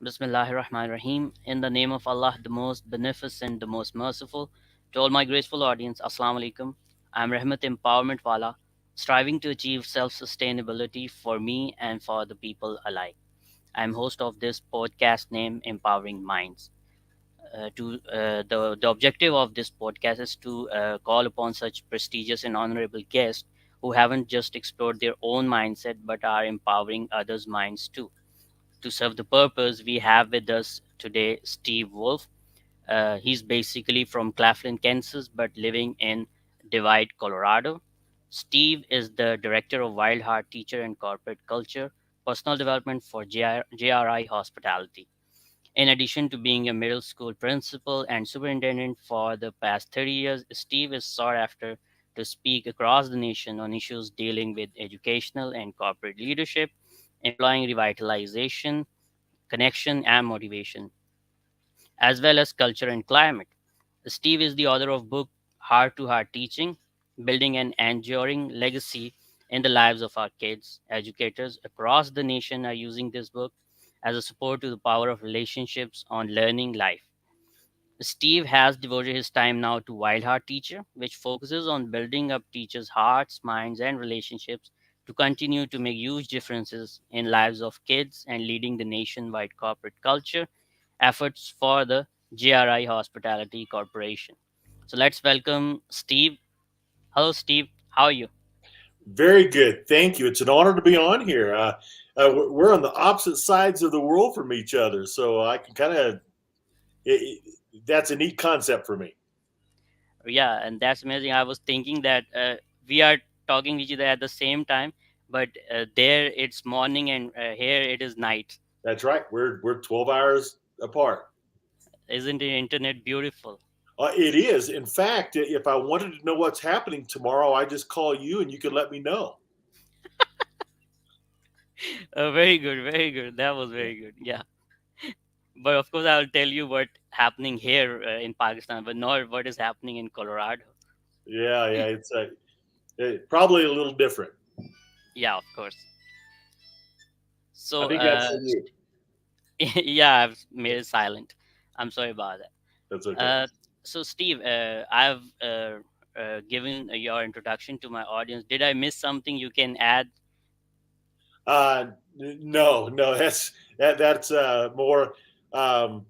Bismillahirrahmanirrahim. In the name of Allah, the most beneficent, the most merciful. To all my graceful audience, Assalamu alaikum. I'm Rahmat Empowerment Wala, striving to achieve self sustainability for me and for the people alike. I'm host of this podcast named Empowering Minds. The objective of this podcast is to call upon such prestigious and honorable guests who haven't just explored their own mindset but are empowering others' minds too. To serve the purpose, we have with us today Steve Woolf. He's basically from Claflin, Kansas, but living in Divide, Colorado. Steve is the director of Wild Heart Teacher and Corporate Culture, Personal Development for JRI Hospitality. In addition to being a middle school principal and superintendent for the past 30 years, Steve is sought after to speak across the nation on issues dealing with educational and corporate leadership, employing revitalization, connection, and motivation, as well as culture and climate. Steve is the author of book Heart to Heart Teaching, Building an Enduring Legacy in the Lives of Our Kids. Educators across the nation are using this book as a support to the power of relationships on learning life. Steve has devoted his time now to Wild Heart Teacher, which focuses on building up teachers' hearts, minds, and relationships to continue to make huge differences in lives of kids and leading the nationwide corporate culture efforts for the GRI Hospitality Corporation. So let's welcome Steve. Hello, Steve. How are you? Very good. Thank you. It's an honor to be on here. We're on the opposite sides of the world from each other, so I can kind of, that's a neat concept for me. Yeah, and that's amazing. I was thinking that we are talking to each other at the same time, but there it's morning and here it is night. That's right. We're 12 hours apart. Isn't the internet beautiful? It is. In fact, if I wanted to know what's happening tomorrow, I just call you and you can let me know. Very good, very good. That was very good. Yeah, but of course I'll tell you what happening here in Pakistan, but not what is happening in Colorado. Yeah. Probably a little different. Yeah, of course. I So think that's for you. yeah, I've made it silent. I'm sorry about That's that. okay. So Steve, I've given your introduction to my audience. Did I miss something you can add? No. That's more. Um,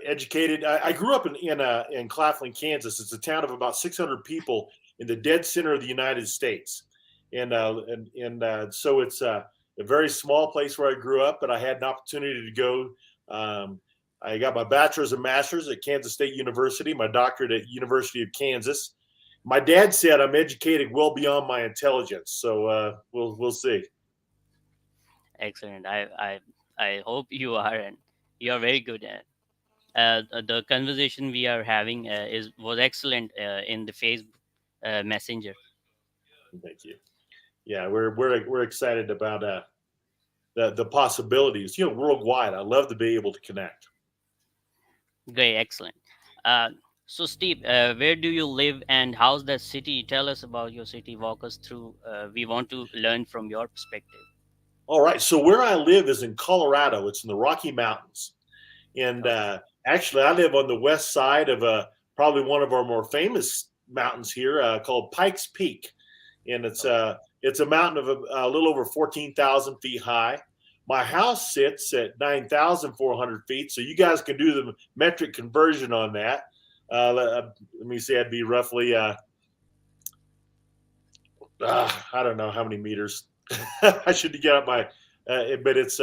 Educated. I grew up in Claflin, Kansas. It's a town of about 600 people in the dead center of the United States, so it's a very small place where I grew up. But I had an opportunity to go. I got my bachelor's and master's at Kansas State University, my doctorate at University of Kansas. My dad said I'm educated well beyond my intelligence, so we'll see. Excellent. I hope you are, and you are very good at. The conversation we are having is was excellent in the Facebook Messenger. Thank you. Yeah, we're excited about the possibilities, worldwide. I love to be able to connect. Great, excellent. Uh, so, Steve, where do you live and how's that city? Tell us about your city. Walk us through. We want to learn from your perspective. All right, so where I live is in Colorado. It's in the Rocky Mountains, and Okay. actually, I live on the west side of probably one of our more famous mountains here, called Pikes Peak, and it's a mountain of a little over 14,000 feet high. My house sits at 9,400 feet, so you guys can do the metric conversion on that. Let me say, I'd be roughly I don't know how many meters. I should get up my, but it's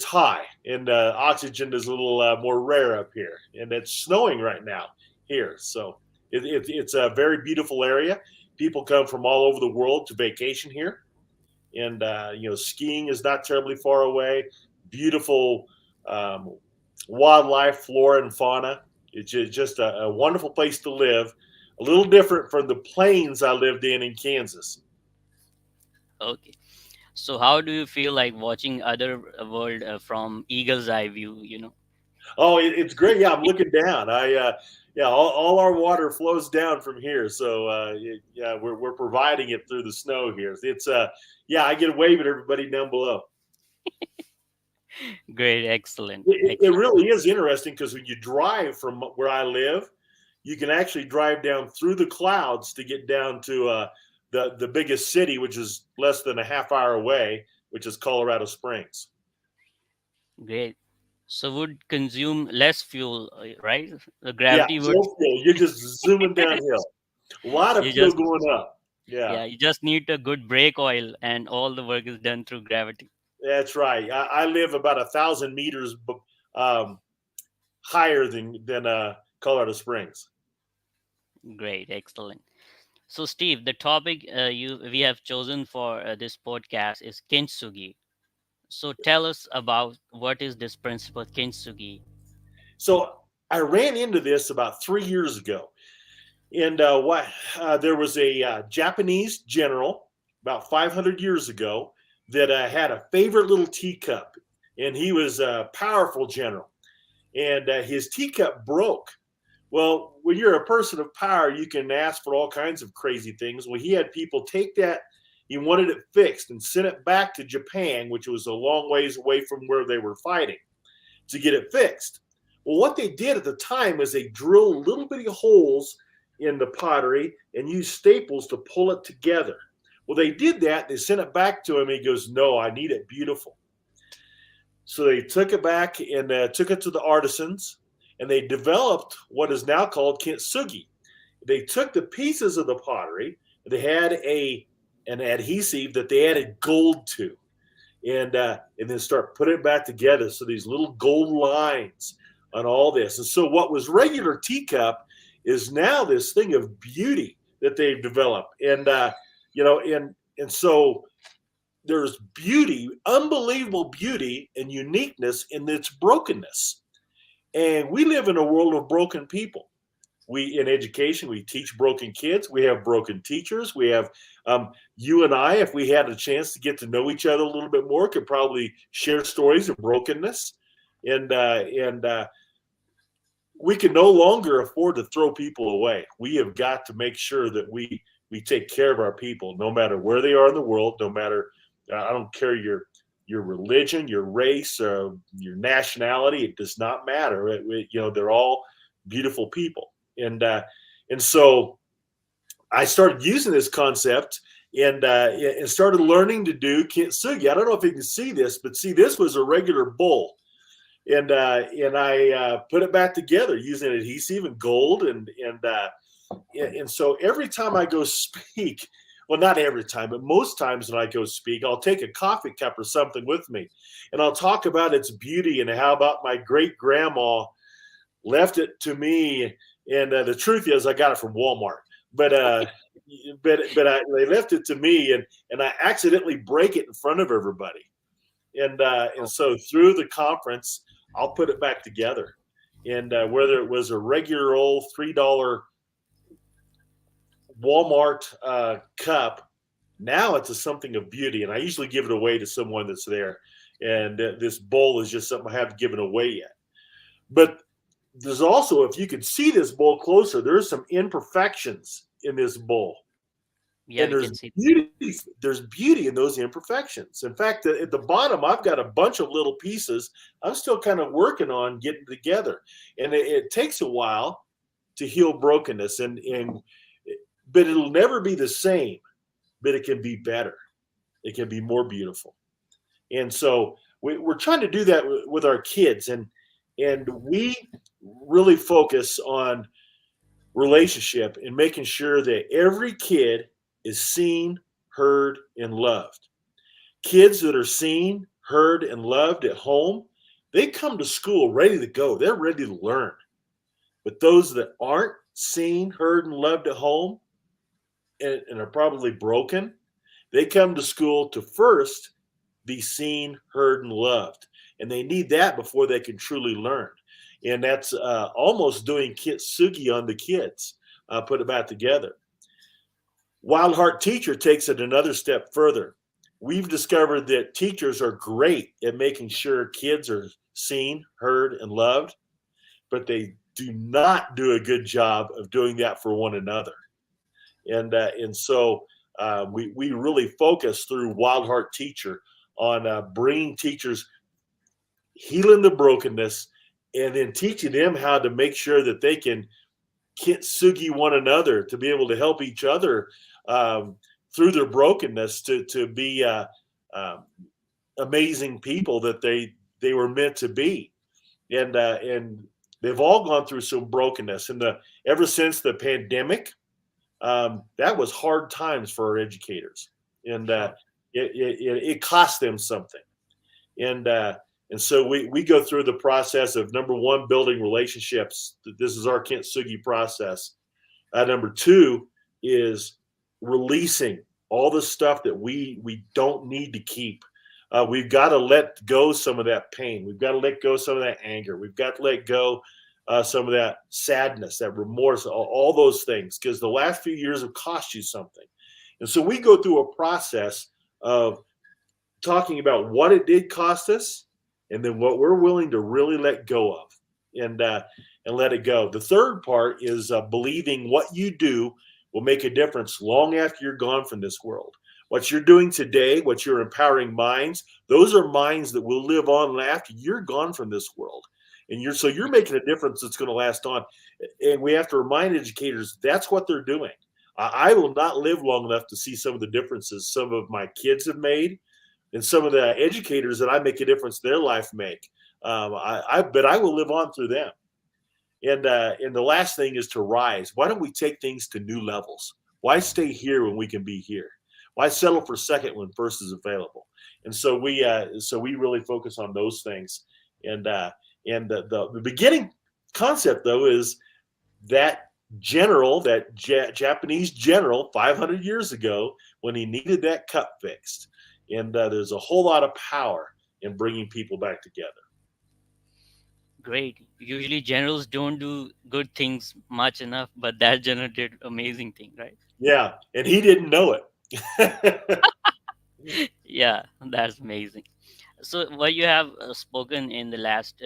high, and oxygen is a little more rare up here, and it's snowing right now here. So it's a very beautiful area. People come from all over the world to vacation here, and skiing is not terribly far away. Beautiful um, wildlife, flora and fauna. It's just a wonderful place to live. A little different from the plains I lived in Kansas. Okay. So, how do you feel like watching other world from eagle's eye view? Oh, it's great. Yeah, I'm looking down. Yeah, all our water flows down from here. So, yeah, we're providing it through the snow here. Yeah, I get a wave at everybody down below. Great, excellent, It excellent. really is interesting because when you drive from where I live, you can actually drive down through the clouds to get down to the biggest city, which is less than a half hour away, which is Colorado Springs. Great. So would consume less fuel, right? The Yeah, gravity would. no fuel. You're just zooming downhill. A lot of You fuel just, going up. Yeah, yeah, you just need a good brake oil, and all the work is done through gravity. that's right. I live about 1,000 meters um, higher than Colorado Springs. Great, excellent. So, Steve, the topic you we have chosen for this podcast is Kintsugi. So, tell us about what is this principle Kintsugi? So I ran into this about 3 years ago. And there was a Japanese general about 500 years ago that had a favorite little teacup, and he was a powerful general, and his teacup broke. Well, when you're a person of power, you can ask for all kinds of crazy things. Well, he had people take that. He wanted it fixed and sent it back to Japan, which was a long ways away from where they were fighting, to get it fixed. Well, what they did at the time is they drilled little bitty holes in the pottery and used staples to pull it together. Well, they did that. They sent it back to him. He goes, "No, I need it beautiful." So they took it back and took it to the artisans, and they developed what is now called kintsugi. They took the pieces of the pottery. They had an adhesive that they added gold to, and then start putting it back together. So these little gold lines on all this. And so what was regular teacup is now this thing of beauty that they've developed. And so there's beauty, unbelievable beauty and uniqueness in its brokenness. And we live in a world of broken people. We in education, we teach broken kids. We have broken teachers. We have you and I, if we had a chance to get to know each other a little bit more, could probably share stories of brokenness, and we can no longer afford to throw people away. We have got to make sure that we take care of our people, no matter where they are in the world, no matter I don't care your religion, your race, your nationality. It does not matter. They're all beautiful people, and so I started using this concept and started learning to do kintsugi. I don't know if you can see this, but see, this was a regular bowl, and I put it back together using adhesive and gold, and so every time I go speak, well, not every time, but most times when I go speak, I'll take a coffee cup or something with me, and I'll talk about its beauty and how about my great grandma left it to me. And the truth is, I got it from Walmart, but they left it to me, and I accidentally break it in front of everybody, and Oh, so through the conference, I'll put it back together, and whether it was a regular old $3 Walmart cup, now it's a something of beauty, and I usually give it away to someone that's there, and this bowl is just something I haven't given away yet, but there's also, if you could see this bowl closer, there's some imperfections in this bowl, yeah, and we can see. there's beauty in those imperfections. In fact, at the bottom, I've got a bunch of little pieces I'm still kind of working on getting together, and it takes a while to heal brokenness, and but it'll never be the same, but it can be better, it can be more beautiful. And so we're trying to do that with our kids, and we really focus on relationship and making sure that every kid is seen, heard, and loved. Kids that are seen, heard, and loved at home, they come to school ready to go. They're ready to learn. But those that aren't seen, heard, and loved at home and are probably broken, they come to school to first be seen, heard, and loved. And they need that before they can truly learn. And that's almost doing kintsugi on the kids. Put it back together. Wild Heart Teacher takes it another step further. We've discovered that teachers are great at making sure kids are seen, heard, and loved, but they do not do a good job of doing that for one another. And so we really focus through Wild Heart Teacher on bringing teachers healing the brokenness, and then teaching them how to make sure that they can kintsugi one another to be able to help each other um, through their brokenness to be uh, amazing people that they were meant to be. And they've all gone through some brokenness. And the ever since the pandemic, that was hard times for our educators, and Sure. it cost them something. And so we go through the process of, number one, building relationships. This is our Kintsugi process. Number two is releasing all the stuff that we don't need to keep. We've got to let go some of that pain. We've got to let go some of that anger. We've got to let go some of that sadness, that remorse, all those things, because the last few years have cost you something. And so we go through a process of talking about what it did cost us, and then what we're willing to really let go of, and let it go. The third part is believing what you do will make a difference long after you're gone from this world. What you're doing today, what you're empowering minds, those are minds that will live on after you're gone from this world. And you're making a difference that's going to last on. And we have to remind educators that's what they're doing. I will not live long enough to see some of the differences some of my kids have made, and some of the educators that I make a difference in their life make. I bet I will live on through them. And the last thing is to rise. Why don't we take things to new levels? Why stay here when we can be here? Why settle for second when first is available? And so we really focus on those things. And the beginning concept, though, is that general, that Japanese general 500 years ago, when he needed that cup fixed. And there's a whole lot of power in bringing people back together. Great. Usually generals don't do good things much enough, but that general did amazing thing, right? Yeah, and he didn't know it. Yeah, that's amazing. So what you have spoken in the last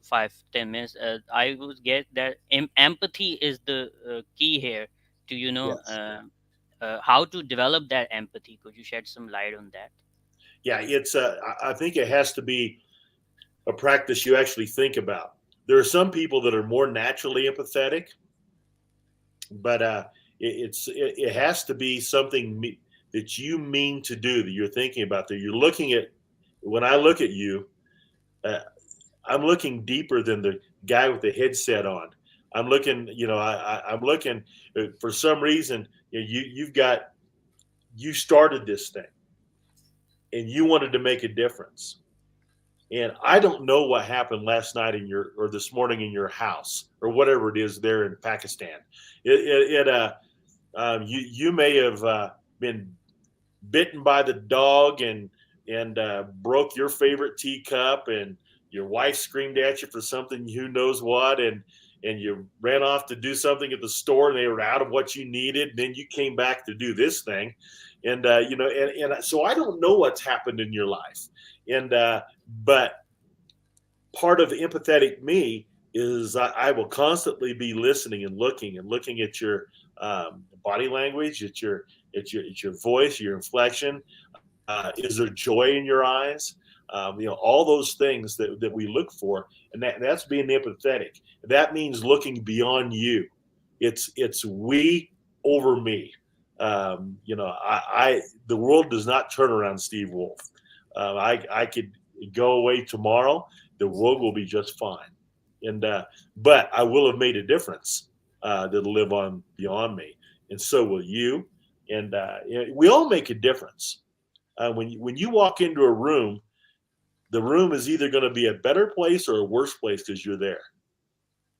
5 10 minutes, I would get that empathy is the key here to Yes. how to develop that empathy. Could you shed some light on that? Yeah, I think it has to be a practice you actually think about. There are some people that are more naturally empathetic, but it has to be something that you mean to do, that you're thinking about, that you're looking at. When I look at you, uh, I'm looking deeper than the guy with the headset on. I'm looking, I'm looking for some reason. You started this thing, and you wanted to make a difference. And I don't know what happened last night in your, or this morning in your house, or whatever it is there in Pakistan. You may have been bitten by the dog, and broke your favorite teacup, and your wife screamed at you for something who knows what, and you ran off to do something at the store, and they were out of what you needed, and then you came back to do this thing. And so I don't know what's happened in your life. And uh, but part of empathetic me is I will constantly be listening and looking at your body language, at your voice, your inflection. Is there joy in your eyes? All those things that we look for, and that's being empathetic. That means looking beyond you. It's we over me. The world does not turn around Steve Wolf. I could go away tomorrow. The world will be just fine. But I will have made a difference that'll live on beyond me, and so will you. And we all make a difference. When you walk into a room, the room is either going to be a better place or a worse place because you're there,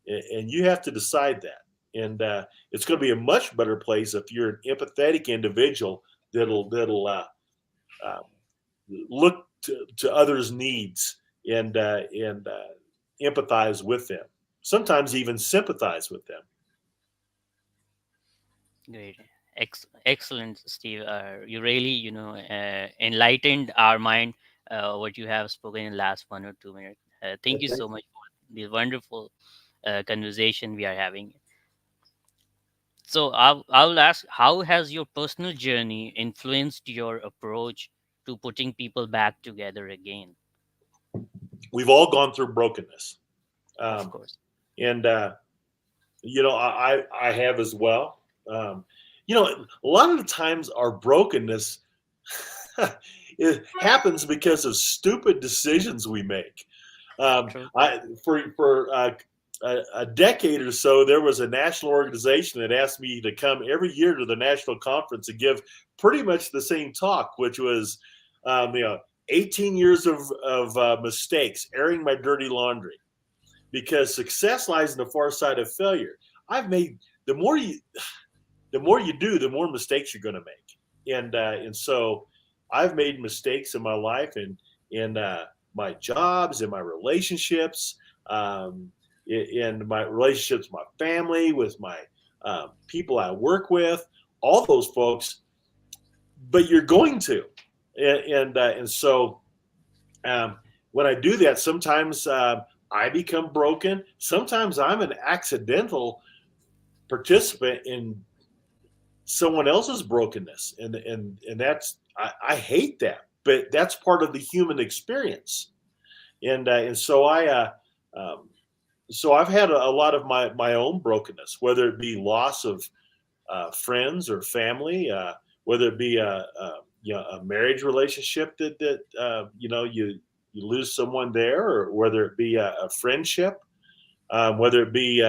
and you have to decide that. And it's going to be a much better place if you're an empathetic individual that'll look to others' needs, and empathize with them. Sometimes even sympathize with them. Great. Excellent, Steve. You really, enlightened our mind, what you have spoken in the last 1 or 2 minutes. Thank you so much for the wonderful conversation we are having. So I'll ask, how has your personal journey influenced your approach to putting people back together again? we've all gone through brokenness, Of um, course. and I have as well. Um, a lot of the times our brokenness it happens because of stupid decisions we make. True. For a decade or so, there was a national organization that asked me to come every year to the national conference and give pretty much the same talk, which was, um, you know, 18 years of mistakes, airing my dirty laundry, because success lies in the far side of failure. I've made the more you the more you do, the more mistakes you're going to make, and so I've made mistakes in my life and in my jobs, in my relationships, um, in my relationships, with my family, with my people I work with, all those folks. But you're going to, and so um, when I do that, sometimes I become broken. Sometimes I'm an accidental participant in someone else's brokenness, and that's I hate that, but that's part of the human experience, and so um, so I've had a lot of my own brokenness, whether it be loss of friends or family, whether it be a marriage relationship that you lose someone there, or whether it be a friendship, whether it be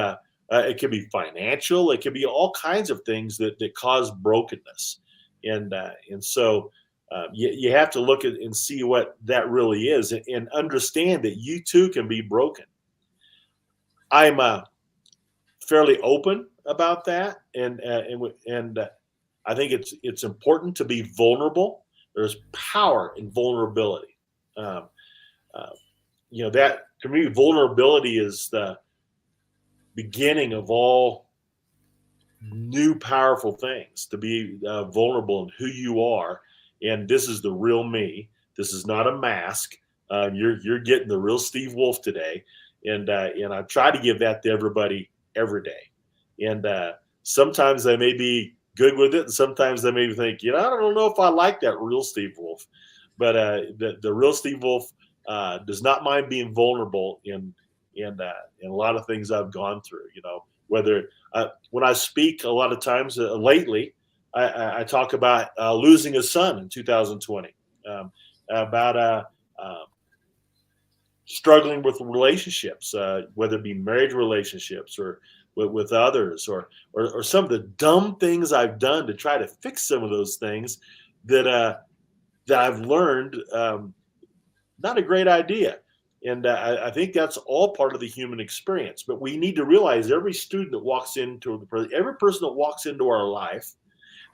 it could be financial, it could be all kinds of things that cause brokenness, and so you have to look at and see what that really is, and understand that you too can be broken. I'm fairly open about that, and I think it's important to be vulnerable. There's power in vulnerability. Um, uh, that to me, vulnerability is the beginning of all new powerful things. To be vulnerable in who you are, and this is the real me. This is not a mask. You're getting the real Steve Woolf today, and I try to give that to everybody every day. And sometimes they may be good with it, and sometimes they may think, I don't know if I like that real Steve Woolf. But the real Steve Woolf does not mind being vulnerable in a lot of things I've gone through. Whether when I speak a lot of times lately, I talk about losing a son in 2020, about uh, struggling with relationships, whether it be marriage relationships or with others, or some of the dumb things I've done to try to fix some of those things that that I've learned not a great idea. And I think that's all part of the human experience. But we need to realize every student that walks into every person that walks into our life,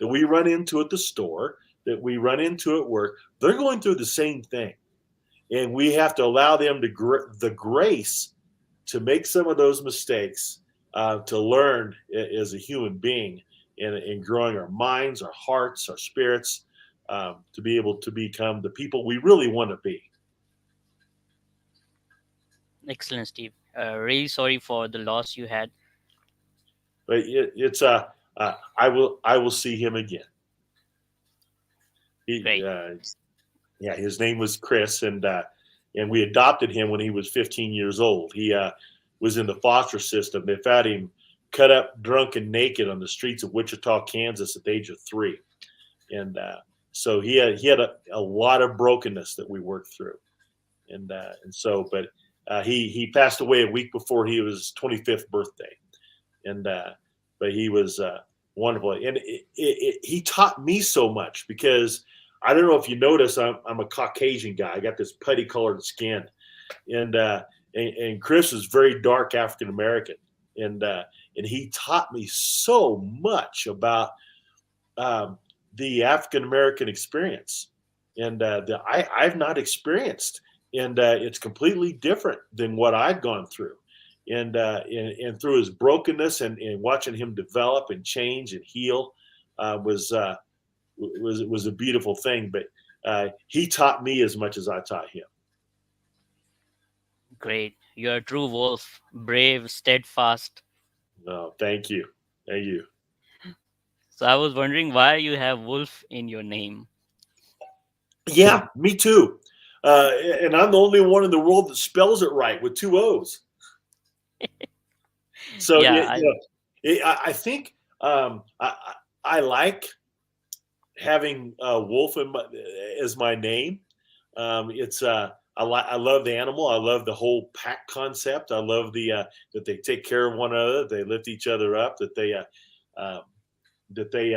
that we run into at the store, that we run into at work, they're going through the same thing. And we have to allow them the grace to make some of those mistakes, to learn as a human being, in growing our minds, our hearts, our spirits, to be able to become the people we really want to be. Excellent, Steve. Really sorry for the loss you had. But I will see him again. He Great. Yeah, his name was Chris, and we adopted him when he was 15 years old. He was in the foster system. They found him cut up, drunk, and naked on the streets of Wichita, Kansas, at the age of 3, and so he had a lot of brokenness that we worked through, but he passed away a week before his 25th birthday, and but he was wonderful, and he taught me so much, because I don't know if you notice, I'm a Caucasian guy. I got this putty colored skin, and and Chris is very dark African American, and he taught me so much about um, the African American experience, and that I've not experienced, and it's completely different than what I've gone through, and through his brokenness, and watching him develop and change and heal, was a beautiful thing. But he taught me as much as I taught him. Great. You're a true wolf, brave, steadfast. Oh, thank you, thank you. So I was wondering why you have wolf in your name. Yeah, me too. and I'm the only one in the world that spells it right with two O's. So Yeah, I think I like having Wolf as my name. It's I love the animal. I love the whole pack concept. I love the that they take care of one another. They lift each other up. Uh, that they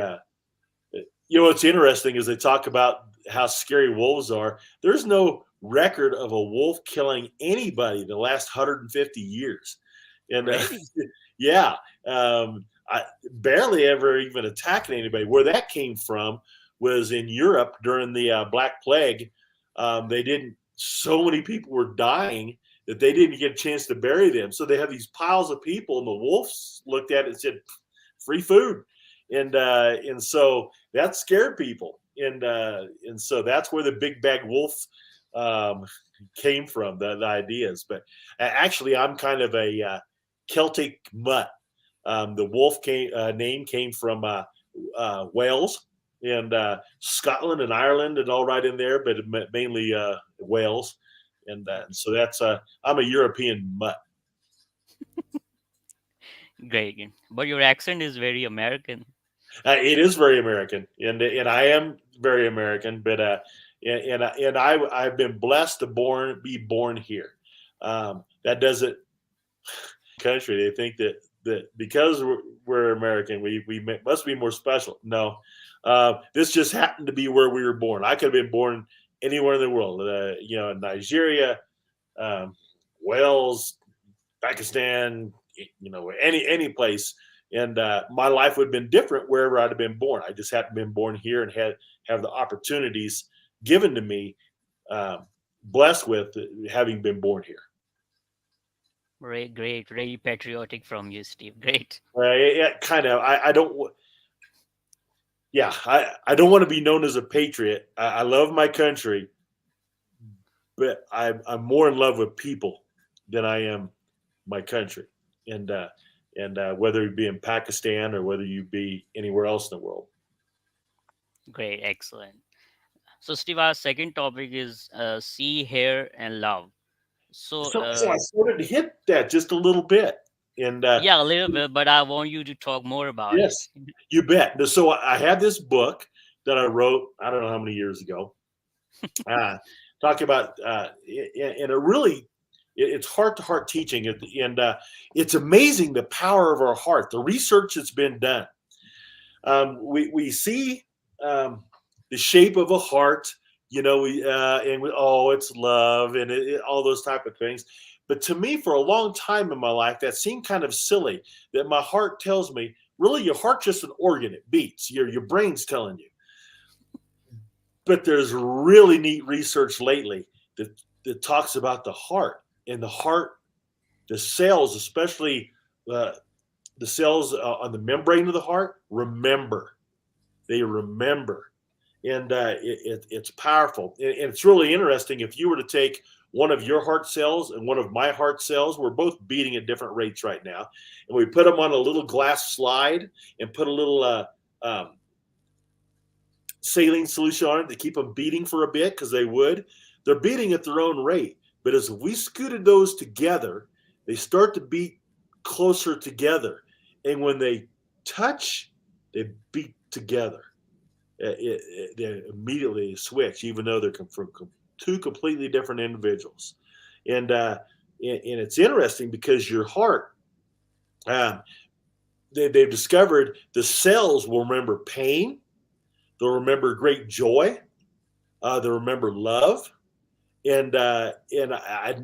what's interesting is they talk about how scary wolves are. There's no record of a wolf killing anybody the last 150 years, and really. yeah, I barely ever even attacking anybody. Where that came from was in Europe during the Black Plague. They didn't. So many people were dying that they didn't get a chance to bury them. So they have these piles of people, and the wolves looked at it and said, "Free food," and so that scared people, and so that's where the big bag wolf um, came from, the ideas. But actually, I'm kind of a Celtic mutt. The wolf name came from Wales and Scotland and Ireland and all right in there, but mainly Wales. And so that's I'm a European mutt. Great. But your accent is very American. It is very American, and I am very American, but I've been blessed to be born here. That doesn't country. They think that because we're American, we must be more special. No, this just happened to be where we were born. I could have been born anywhere in the world. Nigeria, um, Wales, Pakistan, any place, and my life would have been different wherever I'd have been born. I just hadn't been born here and have the opportunities given to me, blessed with having been born here. Great, great, very patriotic from you, Steve. Great. Yeah, kind of. I don't. Yeah, I don't want to be known as a patriot. I love my country, but I'm more in love with people than I am my country. And whether you be in Pakistan or whether you be anywhere else in the world. Great, excellent. So, Steve, our second topic is see, hear, and love. So, So I started to hit that just a little bit. And yeah, a little bit, but I want you to talk more about it. yes, you bet. So I had this book that I wrote, I don't know how many years ago, uh, talking about, and it really, it's heart to heart teaching. And it's amazing the power of our heart, the research that's been done. We see the shape of a heart, it's love and all those type of things. But to me, for a long time in my life, that seemed kind of silly. That my heart tells me, really, your heart's just an organ; it beats. Your brain's telling you. But there's really neat research lately that talks about the heart and the heart, the cells, especially the cells on the membrane of the heart, remember. They remember, and it's powerful. And it's really interesting. If you were to take one of your heart cells and one of my heart cells, we're both beating at different rates right now, and we put them on a little glass slide and put a little saline solution on it to keep them beating for a bit, because they're beating at their own rate. But as we scooted those together, they start to beat closer together, and when they touch, they beat together. They immediately switch, even though they're from two completely different individuals. And it's interesting because your heart, um, they've discovered the cells will remember pain, they'll remember great joy, they'll remember love, and I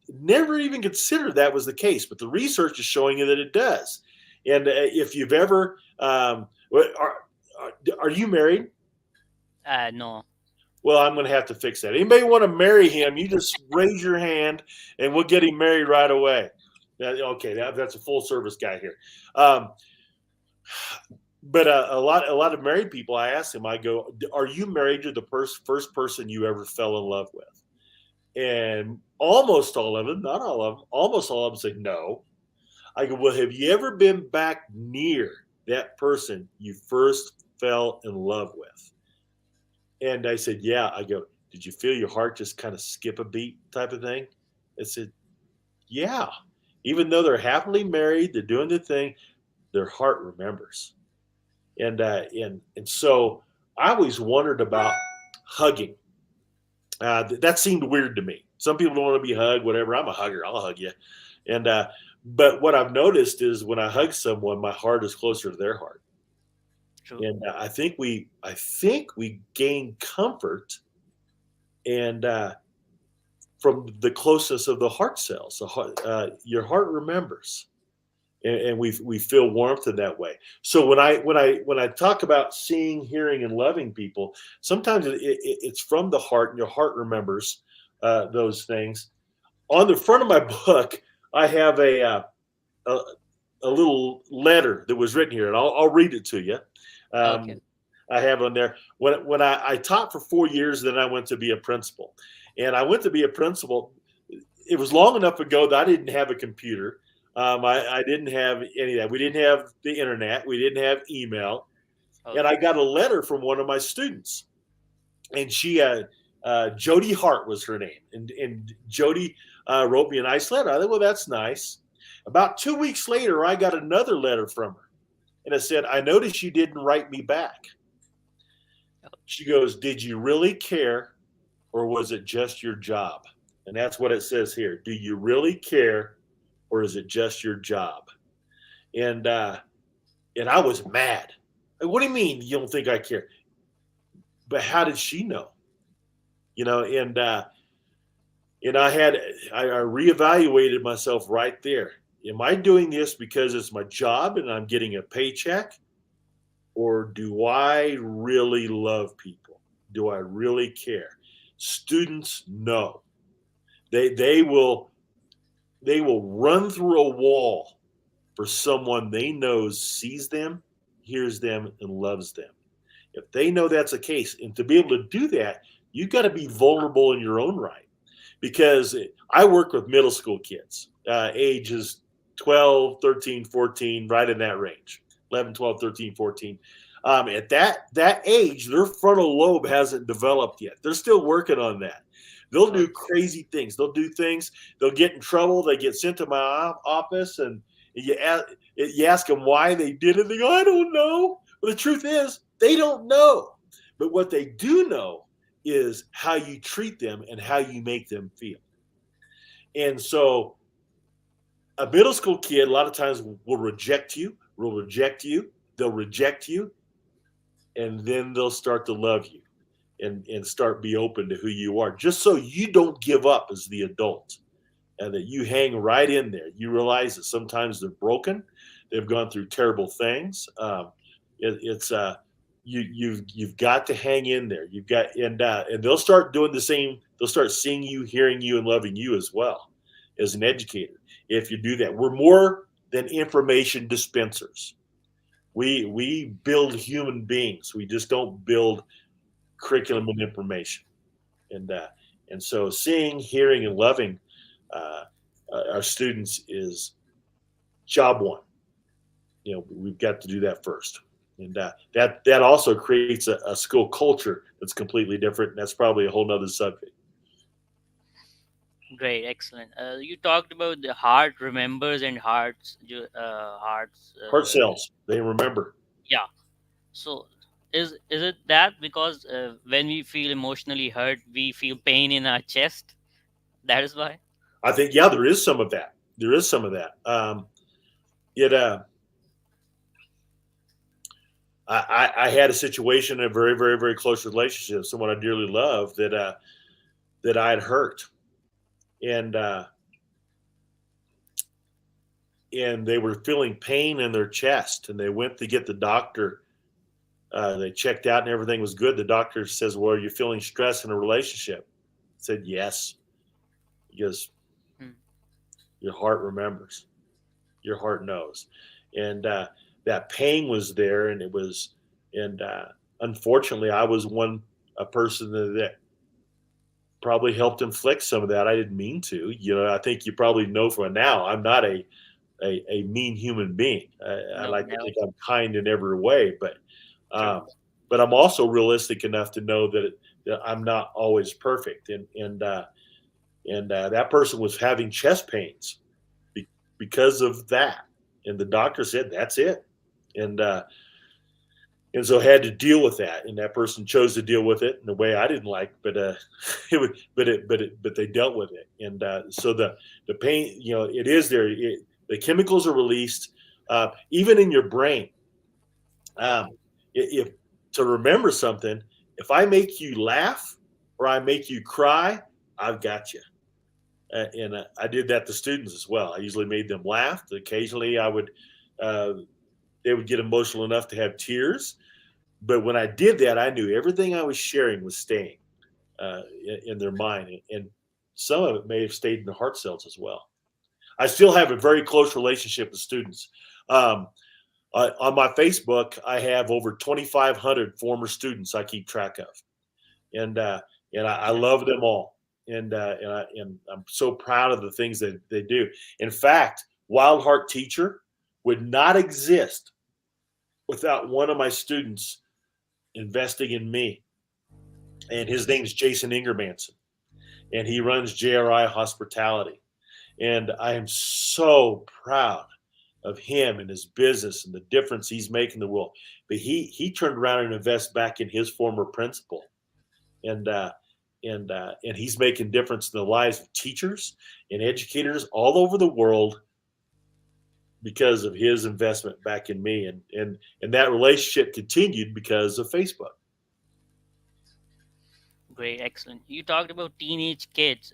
never even considered that was the case, but the research is showing you that it does. And if you've ever, are you married? No. Well, I'm going to have to fix that. Anybody want to marry him? You just raise your hand, and we'll get him married right away. Okay, that's a full service guy here. Um, but a lot of married people, I ask them, I go, "Are you married to the first person you ever fell in love with?" And almost all of them, not all of them, almost all of them say no. I go, "Well, have you ever been back near that person you first fell in love with?" And I said, "Yeah." I go, did you feel your heart just kind of skip a beat type of thing? I said, yeah. Even though they're happily married, they're doing the thing, their heart remembers. And so I always wondered about hugging. That seemed weird to me. Some people don't want to be hugged, whatever. I'm a hugger. I'll hug you. And but what I've noticed is when I hug someone, my heart is closer to their heart. True. And I think we gain comfort and from the closeness of the heart cells. Your heart remembers, and we feel warmth in that way. So when I talk about seeing, hearing, and loving people, sometimes it's from the heart, and your heart remembers those things. On the front of my book, I have a, a little letter that was written here, and I'll read it to you. Okay. Um, I have on there when I taught for 4 years, then I went to be a principal, and I went to be a principal. It was long enough ago that I didn't have a computer. I didn't have any of that. We didn't have the internet. We didn't have email, and I Okay. got a letter from one of my students, and she Jody Hart was her name, and Jody wrote me a nice letter. I thought, well, that's nice. About 2 weeks later, I got another letter from her, and it said, "I noticed you didn't write me back." She goes, "Did you really care, or was it just your job?" And that's what it says here. Do you really care, or is it just your job? And and I was mad. Like, what do you mean you don't think I care? But how did she know? You know, and I reevaluated myself right there. Am I doing this because it's my job and I'm getting a paycheck, or do I really love people? Do I really care? Students know. They they will run through a wall for someone they know sees them, hears them, and loves them. If they know that's the case, and to be able to do that, you've got to be vulnerable in your own right. Because I work with middle school kids, ages 12, 13, 14, right in that range, 11, 12, 13, 14. At that age, their frontal lobe hasn't developed yet. They're still working on that. They'll do Okay. crazy things. They'll do things. They'll get in trouble. They get sent to my office, and you ask them why they did it. They go, "I don't know." Well, the truth is, they don't know. But what they do know is how you treat them and how you make them feel. And so, a middle school kid, a lot of times, will reject you, they'll reject you, and then they'll start to love you and start be open to who you are, just so you don't give up as the adult, and that you hang right in there. You realize that sometimes they're broken, they've gone through terrible things. It's you've got to hang in there. You've got and they'll start doing the same. They'll start seeing you, hearing you, and loving you as well as an educator. If you do that, we're more than information dispensers. We build human beings. We just don't build True. curriculum and information. And and so seeing, hearing, and loving uh, our students is job one. You know, we've got to do that first, and that also creates a school culture that's completely different, and that's probably a whole nother subject. Great. Excellent. You talked about the heart remembers and hearts. Heart cells, they remember. Yeah. So is it that because when we feel emotionally hurt, we feel pain in our chest? That is why. I think, yeah, there is some of that. There is some of that. It I had a situation in a very, very, very close relationship, someone I dearly love, that I had hurt, and and they were feeling pain in their chest, and they went to get the doctor. They checked out, and everything was good. The doctor says, "Well, are you feeling stress in a relationship?" I said, "Yes." He goes, Hmm. "Your heart remembers. Your heart knows," and that pain was there, and it was, and unfortunately, I was a person that probably helped inflict some of that. I didn't mean to. You know, I think you probably know from now, I'm not a mean human being. I No, like to never. think I'm kind in every way, True. um, but I'm also realistic enough to know that I'm not always perfect, and that person was having chest pains be, because of that, and the doctor said that's it, and and so I had to deal with that, and that person chose to deal with it in a way I didn't like, but it would, but they dealt with it, and so the pain, it is there. The chemicals are released, even in your brain. Um, if to remember something, if I make you laugh or I make you cry, I've got you. And I did that to students as well. I usually made them laugh. Occasionally, uh, they would get emotional enough to have tears. But when I did that, I knew everything I was sharing was staying in their mind, and some of it may have stayed in the heart cells as well. I still have a very close relationship with students. Um, on my Facebook, I have over 2,500 former students I keep track of, and I Excellent. love them all, and I'm so proud of the things that they do. In fact, Wild Heart Teacher would not exist without one of my students investing in me, and his name's Jason Ingermanson, and he runs JRI Hospitality, and I am so proud of him and his business and the difference he's making in the world. But he turned around and invested back in his former principal, and and he's making difference in the lives of teachers and educators all over the world because of his investment back in me, and that relationship continued because of Facebook. Great, excellent. You talked about teenage kids.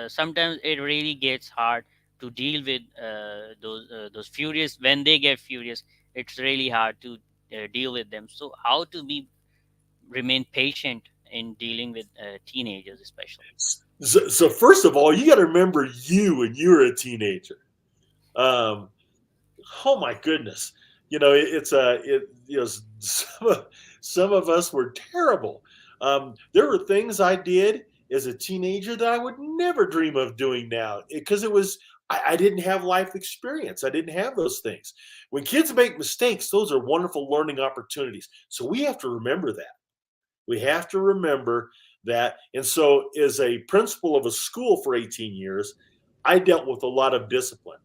Sometimes it really gets hard to deal with those furious. When they get furious, it's really hard to deal with them. So how to be remain patient in dealing with teenagers, especially. So first of all, you got to remember you when you were a teenager. Um, oh my goodness, it's some of us were terrible. There were things I did as a teenager that I would never dream of doing now because I didn't have life experience. I didn't have those things. When kids make mistakes, those are wonderful learning opportunities. So we have to remember that. We have to remember that. And so, as a principal of a school for 18 years, I dealt with a lot of discipline.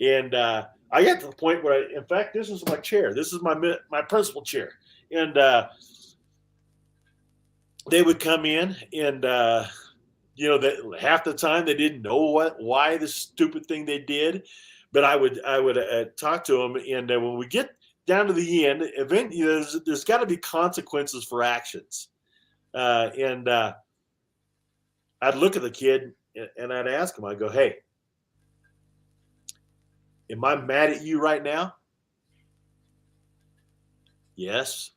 And I got to the point where, in fact, this is my chair. This is my principal chair. And they would come in, and that half the time they didn't know why the stupid thing they did, but I would talk to them, and when we get down to the end, eventually there's got to be consequences for actions. And I'd look at the kid and I'd ask him, I go, hey, am I mad at you right now? Yes.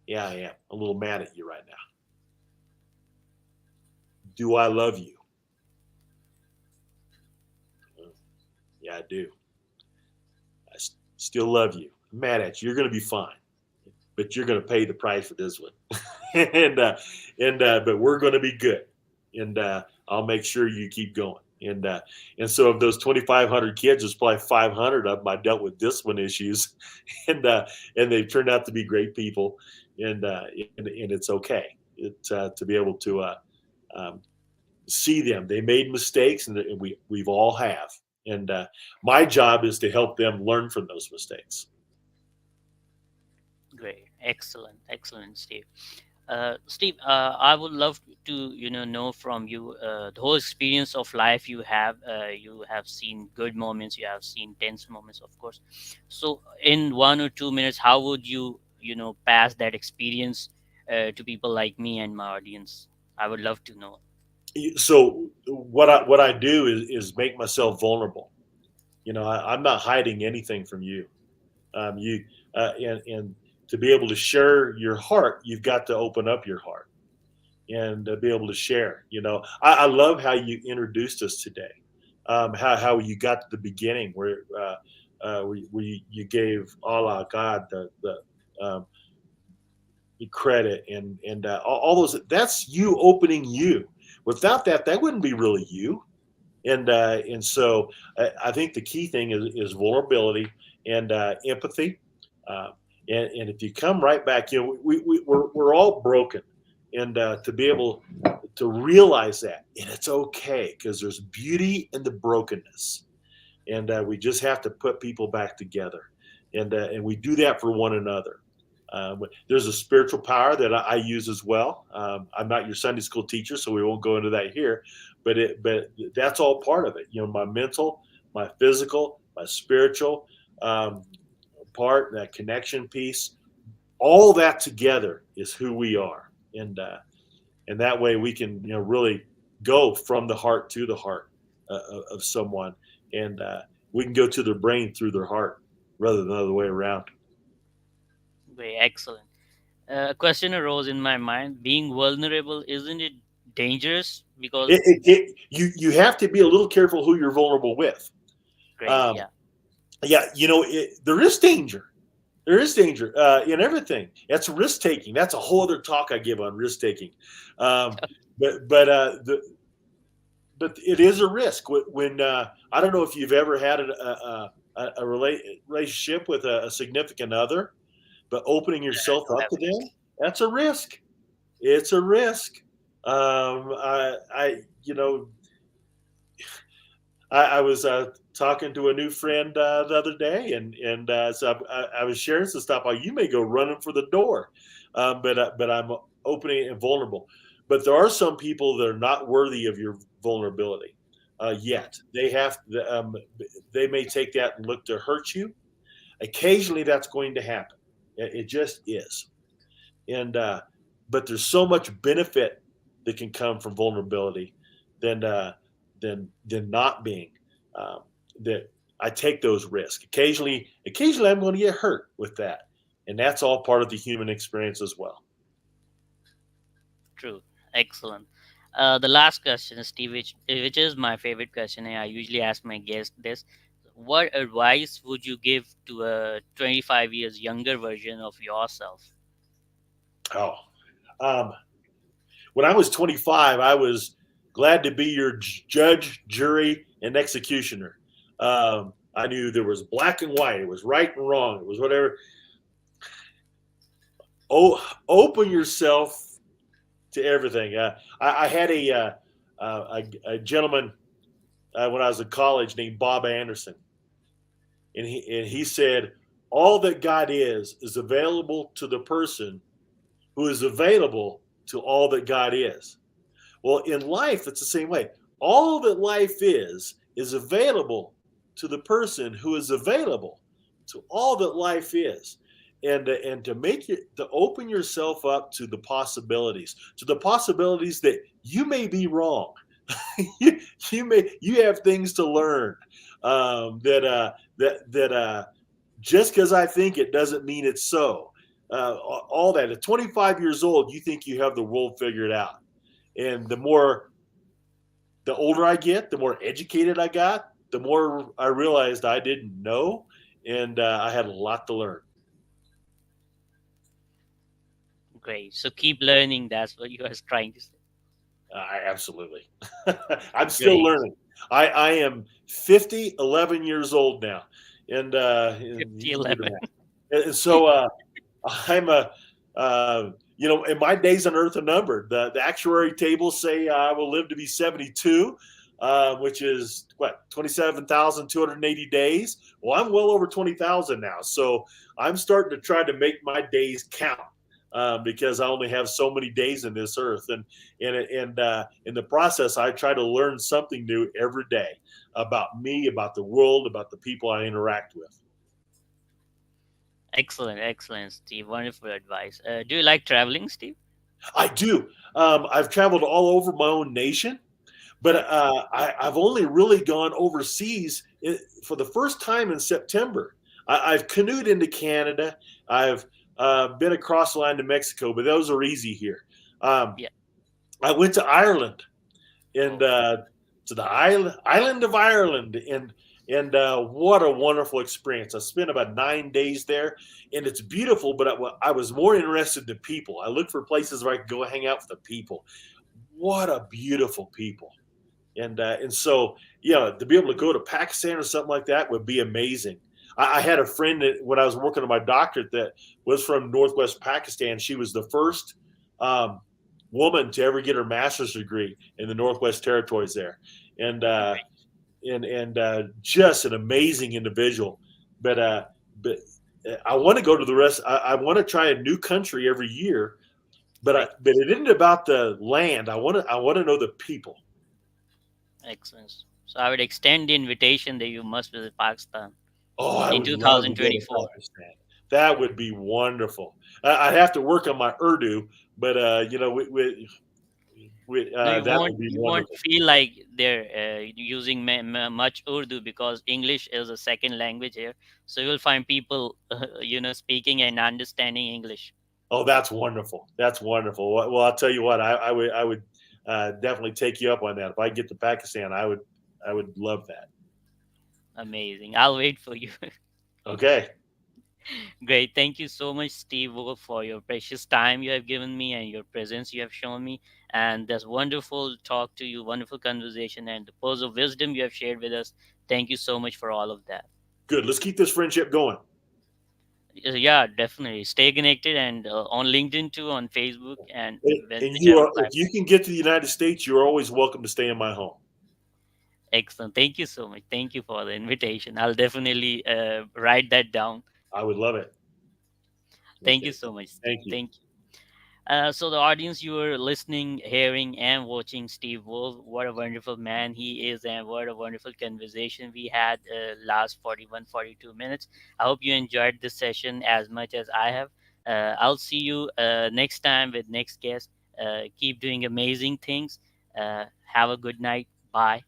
Yeah, I am. A little mad at you right now. Do I love you? Yeah, I do. I still love you. I'm mad at you. You're going to be fine, but you're going to pay the price for this one. and but we're going to be good, and I'll make sure you keep going. And so of those 2,500 kids, there's probably 500 of them I dealt with discipline issues, and and they've turned out to be great people, and it's okay. To be able to um, see them. They made mistakes, and we've all have. And my job is to help them learn from those mistakes. Great, excellent, excellent, Steve. Steve, I would love to know from you the whole experience of life you have. You have seen good moments, you have seen tense moments, of course. So, in 1 or 2 minutes, how would you pass that experience to people like me and my audience? I would love to know. So what I do is make myself vulnerable. I'm not hiding anything from you. You and to be able to share your heart, you've got to open up your heart and be able to share. I love how you introduced us today. How you got to the beginning where you gave Allah, God, the credit, and all those. That's you opening you. Without that, that wouldn't be really you. And so I think the key thing is vulnerability and empathy. Uh, and if you come right back, we're all broken. and to be able to realize that, and it's okay because there's beauty in the brokenness, and we just have to put people back together, and we do that for one another. There's a spiritual power that I use as well. I'm not your Sunday school teacher, so we won't go into that here, but that's all part of it. My mental, my physical, my spiritual um, part, that connection piece, all that together is who we are, and that way we can really go from the heart to the heart of someone, and we can go to their brain through their heart rather than the other way around. Very excellent. A question arose in my mind: being vulnerable, isn't it dangerous? Because You have to be a little careful who you're vulnerable with. great, Um, yeah, yeah, there is danger. There is danger in everything. That's risk taking. That's a whole other talk I give on risk taking. Um, but it is a risk when I don't know if you've ever had a relationship with a significant other, but opening I yourself do up have to it. them, that's a risk. It's a risk. I I was talking to a new friend the other day, and so I was sharing some stuff. Like, you may go running for the door, but I'm opening and vulnerable. But there are some people that are not worthy of your vulnerability True, yet. They may take that and look to hurt you. Occasionally, that's going to happen. It just is, and but there's so much benefit that can come from vulnerability than not being. Um, that I take those risks. Occasionally I'm going to get hurt with that, and that's all part of the human experience as well. true, excellent. The last question, Steve, which is my favorite question, and I usually ask my guests this: what advice would you give to a 25 years younger version of yourself? Oh, um, when I was 25, I was glad to be your judge, jury, and executioner. I knew there was black and white. It was right and wrong. It was whatever. Oh, open yourself to everything. I had a gentleman when I was in college named Bob Anderson, and he said, "All that God is available to the person who is available to all that God is." Well, in life, it's the same way. All that life is available to the person who is available to all that life is. And to make you to open yourself up to the possibilities that you may be wrong. You have things to learn, that just because I think it doesn't mean it's so. All that at 25 years old, you think you have the world figured out, and the older I get, the more educated I got, the more I realized I didn't know, and I had a lot to learn. Great. So keep learning. That's what you are trying to say. Absolutely. I'm still Great. learning. I am 50, 11 years old now, and you 50, can do the 11. math. And so I'm and my days on earth are numbered. The actuary tables say I will live to be 72, which is what, 27,280 days. Well, I'm well over 20,000 now, so I'm starting to try to make my days count. Because I only have so many days in this earth, and in the process, I try to learn something new every day about me, about the world, about the people I interact with. Excellent, excellent, Steve. Wonderful advice. Do you like traveling, Steve? I do. I've traveled all over my own nation, but I've only really gone overseas for the first time in September. I've canoed into Canada. I've been across the line to Mexico, but those are easy here. Um, Yeah. I went to Ireland, and Oh, to the island of Ireland, and what a wonderful experience! I spent about 9 days there, and it's beautiful. But I was more interested in people. I looked for places where I could go hang out with the people. What a beautiful people! And so to be able to go to Pakistan or something like that would be amazing. I had a friend that when I was working on my doctorate that was from Northwest Pakistan. She was the first. Um, woman to ever get her master's degree in the Northwest Territories there, and just an amazing individual. But but I want to go to the rest. I want to try a new country every year, Great. but it isn't about the land. I want to know the people. Excellent. So I would extend the invitation that you must visit Pakistan Oh, I in would love to go to 2024. Pakistan. That would be wonderful. I'd have to work on my Urdu, but No, that would be you won't wonderful. feel like they're using much Urdu because English is a second language here. So you'll find people, speaking and understanding English. Oh, that's wonderful. That's wonderful. Well, I'll tell you what. I would definitely take you up on that. If I get to Pakistan, I would love that. Amazing. I'll wait for you. Okay. Great. Thank you so much, Steve, Woolf, for your precious time you have given me and your presence you have shown me. And this wonderful talk to you, wonderful conversation, and the pearls of wisdom you have shared with us. Thank you so much for all of that. Good. Let's keep this friendship going. Yeah, definitely. Stay connected and on LinkedIn too, on Facebook, and And you whichever are, if platform. you can get to the United States, you're always welcome to stay in my home. Excellent. Thank you so much. Thank you for the invitation. I'll definitely write that down. I would love it. Thank you Okay. so much, Steve. Thank you. Thank you. So the audience, you were listening, hearing, and watching Steve Wolf. What a wonderful man he is, and what a wonderful conversation we had last 41, 42 minutes. I hope you enjoyed this session as much as I have. I'll see you next time with next guest. Keep doing amazing things. Have a good night. Bye.